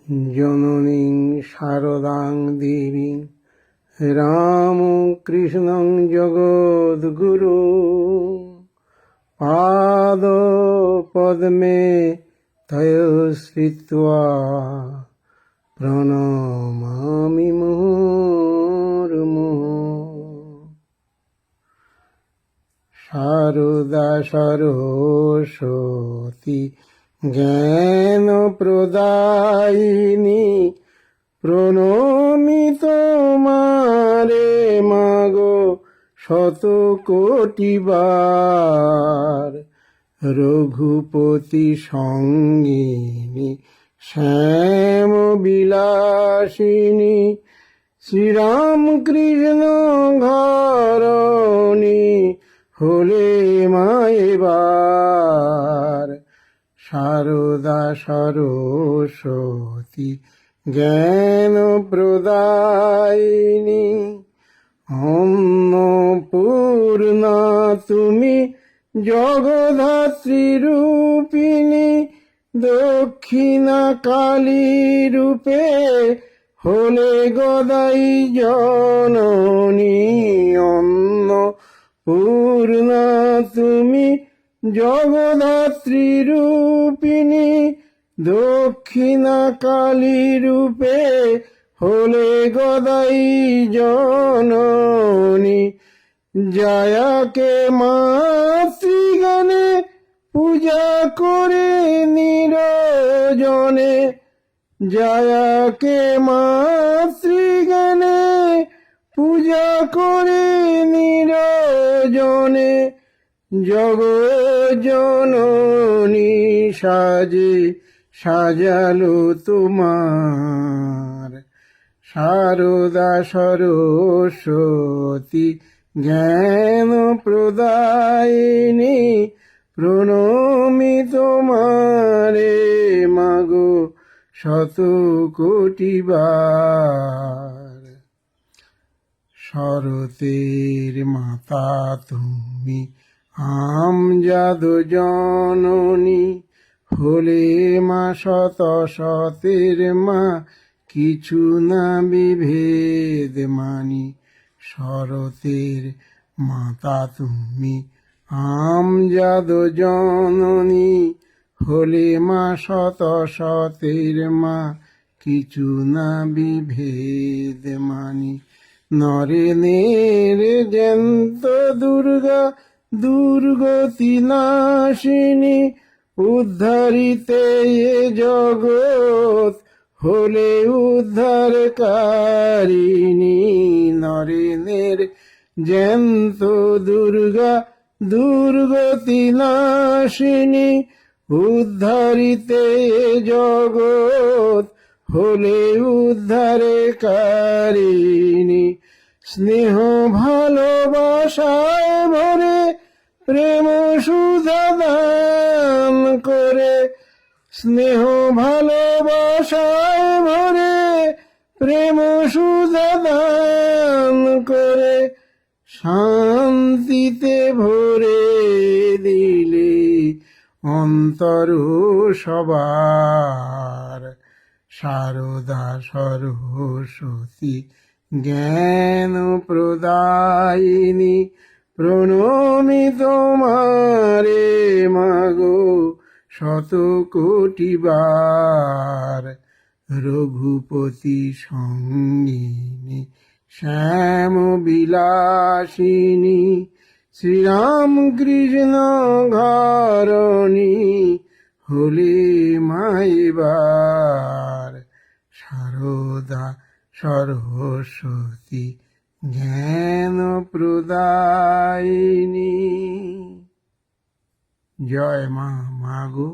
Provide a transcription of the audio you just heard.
জননীং শারদাং দেবীং রামকৃষ্ণং জগদ্গুরু পাদপদ্মে তয়শ্রিত্বা প্রণমামি মুহুর্মুহুঃ। শারদা সরস্বতী জ্ঞান প্রদায়িনী প্রণমি তোমারে মাগো শত কোটিবার। রঘুপতি সঙ্গিনী শ্যাম বিলাসিনী শ্রীরামকৃষ্ণ ঘরণী হলে মা এবার। শারদা সরস্বতী জ্ঞান প্রদায়িনী অন্নপূর্ণা তুমি জগদ্ধাত্রী রূপিণী দক্ষিণা কালী রূপে হলে গদাই জননী। অন্নপূর্ণা তুমি জগদ্ধাত্রী রূপিণী দক্ষিণা কালী রূপে হলে গদাই জননী। জায়াকে মাতৃগানে পূজা করে নিরজনে, জায়াকে মাতৃগানে পূজা করে নিরজনে। জগজ্জননী সাজে সাজালো তোমার। শারদা সরস্বতী জ্ঞান প্রদায়িনী প্রণমি তোমারে মাগো শত কোটিবার। শরতের মাতা তুমি আমজাদ জননী হলে মা শত শতের মা কিছু না বিভেদ মানি। শরতের মাতা তুমি আমজাদ জননী হলে মা শত শতের মা কিছু না বিভেদ মানি। নরেনের জ্যান্ত দুর্গা দুর্গতি নাশিনী উদ্ধারিতে এ জগৎ হলে উদ্ধারকারিণী। নরেনের জ্যান্ত দুর্গা দুর্গতি নাশিনী উদ্ধারিতে এ জগৎ হলে উদ্ধারকারিণী। স্নেহ ভালোবাসায় ভরে প্রেম সুধা দান করে, স্নেহ ভালোবাসায় ভরে প্রেম সুধা দান করে শান্তিতে ভরে দিলে অন্তর সবার। শারদা সরস্বতী জ্ঞান প্রদায়িনী প্রণমি তোমারে মাগো শত কোটিবার। রঘুপতি সঙ্গিনী শ্যাম বিলাসিনী শ্রীরামকৃষ্ণ ঘরণী হলে মা এবার। শারদা সরস্বতী জ্ঞান প্রদায়িনী। জয় মা, মাগো।